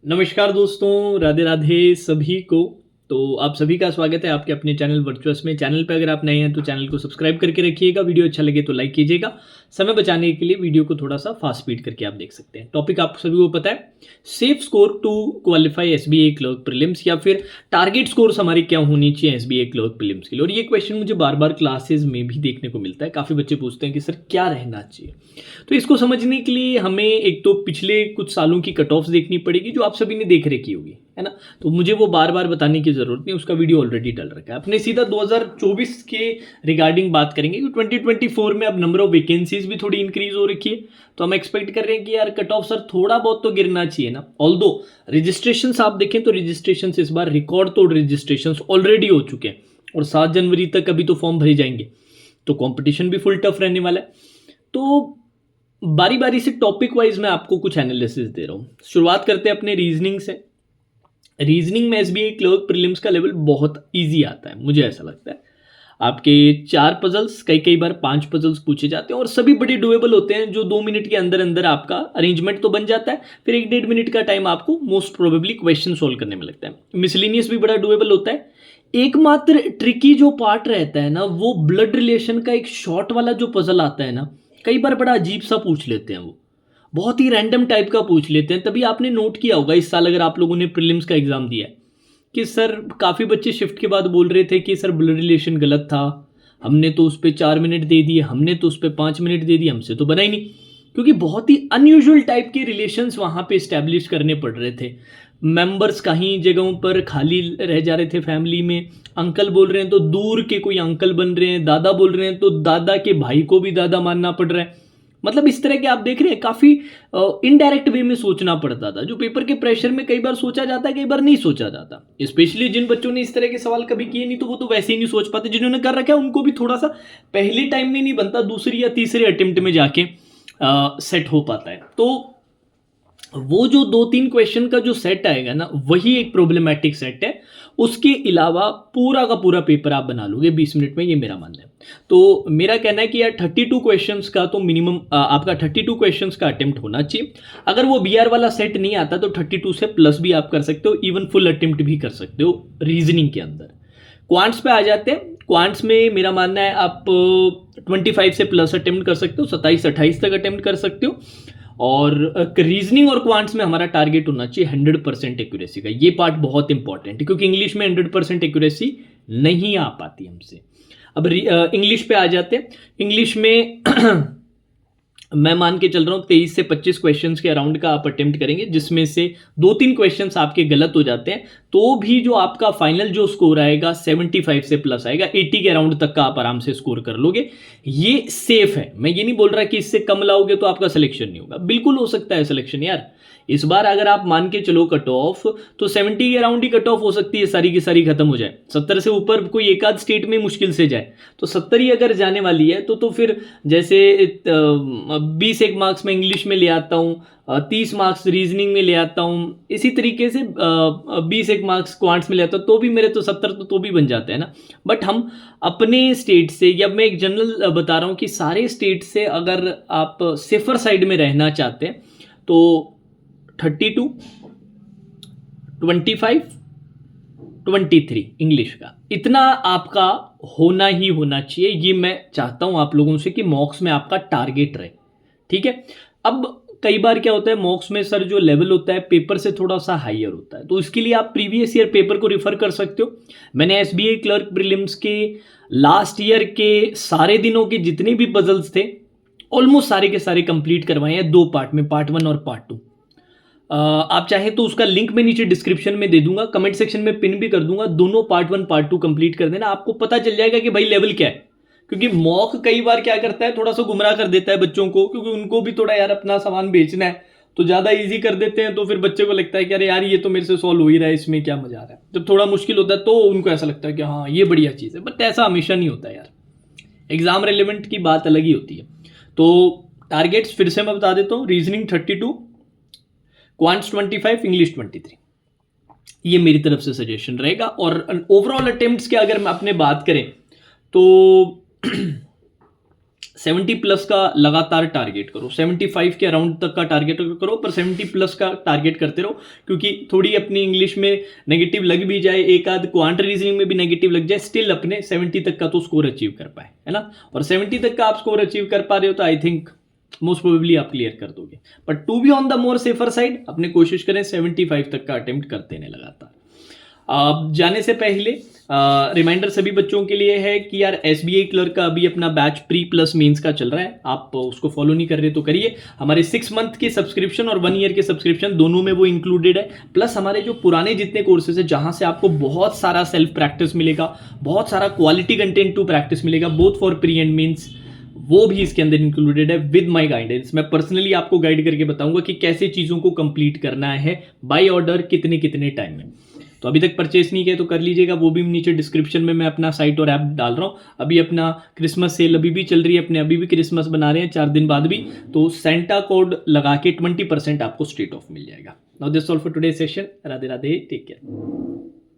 नमस्कार दोस्तों, राधे राधे सभी को। तो आप सभी का स्वागत है आपके अपने चैनल वर्चुअस में। चैनल पे अगर आप नए हैं तो चैनल को सब्सक्राइब करके रखिएगा। वीडियो अच्छा लगे तो लाइक कीजिएगा। समय बचाने के लिए वीडियो को थोड़ा सा फास्ट स्पीड करके आप देख सकते हैं। टॉपिक आप सभी को पता है, safe score to qualify SBI clerk prelims, या फिर टारगेट स्कोर्स हमारी क्या होनी चाहिए एसबीए क्लर्क प्रीलिम्स के लिए। और ये क्वेश्चन मुझे बार बार क्लासेज में भी देखने को मिलता है। काफ़ी बच्चे पूछते हैं कि सर क्या रहना चाहिए। तो इसको समझने के लिए हमें एक तो पिछले कुछ सालों की कट ऑफ्स देखनी पड़ेगी जो आप सभी ने देख रखी होगी, है ना। तो मुझे वो बार बार बताने की जरूरत नहीं, उसका वीडियो ऑलरेडी डल रखा है। अपने सीधा 2024 के रिगार्डिंग बात करेंगे कि 2024 में अब नंबर ऑफ वैकेंसीज भी थोड़ी इंक्रीज हो रखी है। तो हम एक्सपेक्ट कर रहे हैं कि यार कट ऑफ सर थोड़ा बहुत तो गिरना चाहिए ना। ऑल्दो रजिस्ट्रेशन आप देखें तो रजिस्ट्रेशन इस बार रिकॉर्ड तोड़ रजिस्ट्रेशन ऑलरेडी हो चुके हैं और 7 जनवरी तक अभी तो फॉर्म भरे जाएंगे। तो कॉम्पिटिशन भी फुल टफ रहने वाला है। तो बारी बारी से टॉपिक वाइज मैं आपको कुछ एनालिसिस दे रहा हूं। शुरुआत करते हैं अपने रीजनिंग से। रीजनिंग में एसबीआई क्लर्क प्रीलिम्स का लेवल बहुत इजी आता है, मुझे ऐसा लगता है। आपके 4 पजल्स, कई बार 5 पजल्स पूछे जाते हैं और सभी बड़े डुएबल होते हैं, जो 2 मिनट के अंदर अंदर आपका अरेंजमेंट तो बन जाता है। फिर 1-1.5 मिनट का टाइम आपको मोस्ट प्रोबेबली क्वेश्चन सोल्व करने में लगता है। मिसलिनियस भी बड़ा डुएबल होता है। एकमात्र ट्रिकी जो पार्ट रहता है ना, वो ब्लड रिलेशन का एक शॉर्ट वाला जो पजल आता है ना, कई बार बड़ा अजीब सा पूछ लेते हैं। वो बहुत ही रैंडम टाइप का पूछ लेते हैं। तभी आपने नोट किया होगा इस साल अगर आप लोगों ने प्रीलिम्स का एग्जाम दिया है कि सर काफ़ी बच्चे शिफ्ट के बाद बोल रहे थे कि सर ब्लड रिलेशन गलत था, हमने तो उस पर 4 मिनट दे दिए, हमने तो उस पर 5 मिनट दे दिए, हमसे तो बना ही नहीं। क्योंकि बहुत ही अनयूजुअल टाइप के रिलेशंस वहाँ पे इस्टेब्लिश करने पड़ रहे थे। मेंबर्स कहीं जगहों पर खाली रह जा रहे थे फैमिली में। अंकल बोल रहे हैं तो दूर के कोई अंकल बन रहे हैं, दादा बोल रहे हैं तो दादा के भाई को भी दादा मानना पड़ रहा है। मतलब इस तरह के आप देख रहे हैं, काफ़ी इनडायरेक्ट वे में सोचना पड़ता था, जो पेपर के प्रेशर में कई बार सोचा जाता है, कई बार नहीं सोचा जाता। स्पेशली जिन बच्चों ने इस तरह के सवाल कभी किए नहीं, तो वो तो वैसे ही नहीं सोच पाते। जिन्होंने कर रखा है उनको भी थोड़ा सा पहले टाइम में नहीं बनता, दूसरी या तीसरे अटेम्प्ट में जाके सेट हो पाता है। तो वो जो 2-3 क्वेश्चन का जो सेट आएगा ना, वही एक प्रॉब्लमेटिक सेट है। उसके अलावा पूरा का पूरा पेपर आप बना लोगे 20 मिनट में, ये मेरा मानना है। तो मेरा कहना है कि यार 32 क्वेश्चंस का तो मिनिमम आपका 32 क्वेश्चंस का अटेम्प्ट होना चाहिए। अगर वो बीआर वाला सेट नहीं आता तो 32 से प्लस भी आप कर सकते हो, इवन फुल अटेम्प्ट भी कर सकते हो रीजनिंग के अंदर। क्वांट्स पे आ जाते हैं। क्वांट्स में मेरा मानना है आप 25 से प्लस अटेम्प्ट कर सकते हो, 27-28 तक अटेम्प्ट कर सकते हो। और रीजनिंग और क्वांट्स में हमारा टारगेट होना चाहिए 100% एक्यूरेसी का। ये पार्ट बहुत इंपॉर्टेंट है, क्योंकि इंग्लिश में 100% एक्यूरेसी नहीं आ पाती हमसे। अब इंग्लिश पे आ जाते हैं। इंग्लिश में मैं मान के चल रहा हूँ 23 से 25 क्वेश्चंस के अराउंड का आप अटेम्प्ट करेंगे, जिसमें से 2-3 क्वेश्चंस आपके गलत हो जाते हैं, तो भी जो आपका फाइनल जो स्कोर आएगा 75 से प्लस आएगा। 80 के अराउंड तक का आप आराम से स्कोर कर लोगे। ये सेफ है। मैं ये नहीं बोल रहा कि इससे कम लाओगे तो आपका सिलेक्शन नहीं होगा, बिल्कुल हो सकता है सिलेक्शन यार। इस बार अगर आप मान के चलो कट ऑफ, तो 70 के अराउंड ही कट ऑफ हो सकती है, सारी की सारी खत्म हो जाए। 70 से ऊपर कोई एक आध स्टेट में मुश्किल से जाए, तो 70 ही अगर जाने वाली है तो फिर जैसे 20 एक मार्क्स में इंग्लिश में ले आता हूँ, 30 मार्क्स रीजनिंग में ले आता हूँ, इसी तरीके से 20 एक मार्क्स क्वांट्स में ले आता हूँ, तो भी मेरे तो 70 तो भी बन जाते हैं ना। बट हम अपने स्टेट से, या मैं एक जनरल बता रहा हूँ कि सारे स्टेट से अगर आप सेफर साइड में रहना चाहते हैं तो 32, 25, 23 इंग्लिश का इतना आपका होना ही होना चाहिए। ये मैं चाहता हूं आप लोगों से कि मॉक्स में आपका टारगेट रहे, ठीक है। अब कई बार क्या होता है, मॉक्स में सर जो लेवल होता है पेपर से थोड़ा सा हाइयर होता है, तो इसके लिए आप प्रीवियस ईयर पेपर को रिफर कर सकते हो। मैंने एसबीआई क्लर्क प्रीलिम्स के लास्ट ईयर के सारे दिनों के जितने भी पजल्स थे ऑलमोस्ट सारे के सारे कंप्लीट करवाए हैं 2 पार्ट में, पार्ट 1 और पार्ट 2। आप चाहे तो उसका लिंक मैं नीचे डिस्क्रिप्शन में दे दूंगा, कमेंट सेक्शन में पिन भी कर दूंगा। दोनों पार्ट 1 पार्ट 2 कंप्लीट कर देना, आपको पता चल जाएगा कि भाई लेवल क्या है। क्योंकि मॉक कई बार क्या करता है, थोड़ा सा गुमराह कर देता है बच्चों को, क्योंकि उनको भी थोड़ा यार अपना सामान बेचना है, तो ज़्यादा इजी कर देते हैं। तो फिर बच्चे को लगता है कि अरे यार ये तो मेरे से सॉल्व हो ही रहा है, इसमें क्या मजा आ रहा है। जब थोड़ा मुश्किल होता है तो उनको ऐसा लगता है कि हाँ ये बढ़िया चीज़ है। बट ऐसा हमेशा नहीं होता यार, एग्जाम रेलिवेंट की बात अलग ही होती है। तो टारगेट्स फिर से मैं बता देता हूँ, रीजनिंग 32, क्वांट्स 25, इंग्लिश 23। ये मेरी तरफ से सजेशन रहेगा। और ओवरऑल अटेम्प्ट्स के अगर हम अपने बात करें तो 70 प्लस का लगातार टारगेट करो, 75 के अराउंड तक का टारगेट करो, पर 70 प्लस का टारगेट करते रहो, क्योंकि थोड़ी अपनी इंग्लिश में नेगेटिव लग भी जाए, एक आध क्वांट रीजनिंग में भी नेगेटिव लग जाए, स्टिल अपने 70 तक का तो स्कोर अचीव कर पाए, है ना। और 70 तक का आप स्कोर अचीव कर पा रहे हो तो आई थिंक मोस्ट प्रोबेबली आप क्लियर कर दोगे। But to be on the more safer side अपने कोशिश करें 75 तक का अटेम्प्ट करते हैं लगातार। जाने से पहले रिमाइंडर सभी बच्चों के लिए है कि यार SBI क्लर्क का अभी अपना बैच प्री प्लस मेंस का चल रहा है, आप उसको फॉलो नहीं कर रहे तो करिए। हमारे 6 मंथ के सब्सक्रिप्शन और 1 ईयर के सब्सक्रिप्शन दोनों में वो इंक्लूडेड है, प्लस हमारे जो पुराने जितने कोर्सेज है जहां से आपको बहुत सारा सेल्फ प्रैक्टिस मिलेगा, बहुत सारा क्वालिटी कंटेंट टू प्रैक्टिस मिलेगा, both for pre and mains, वो भी इसके अंदर इंक्लूडेड है विद माय गाइडेंस। मैं पर्सनली आपको गाइड करके बताऊंगा कि कैसे चीज़ों को कंप्लीट करना है बाय ऑर्डर, कितने कितने टाइम में। तो अभी तक परचेस नहीं किया तो कर लीजिएगा, वो भी नीचे डिस्क्रिप्शन में मैं अपना साइट और ऐप डाल रहा हूँ। अभी अपना क्रिसमस सेल अभी भी चल रही है, अपने अभी भी क्रिसमस बना रहे हैं 4 दिन बाद भी, तो सेंटा कोड लगा के 20% आपको स्ट्रेट ऑफ मिल जाएगा। Now this all for today session. Radhe Radhe, take care.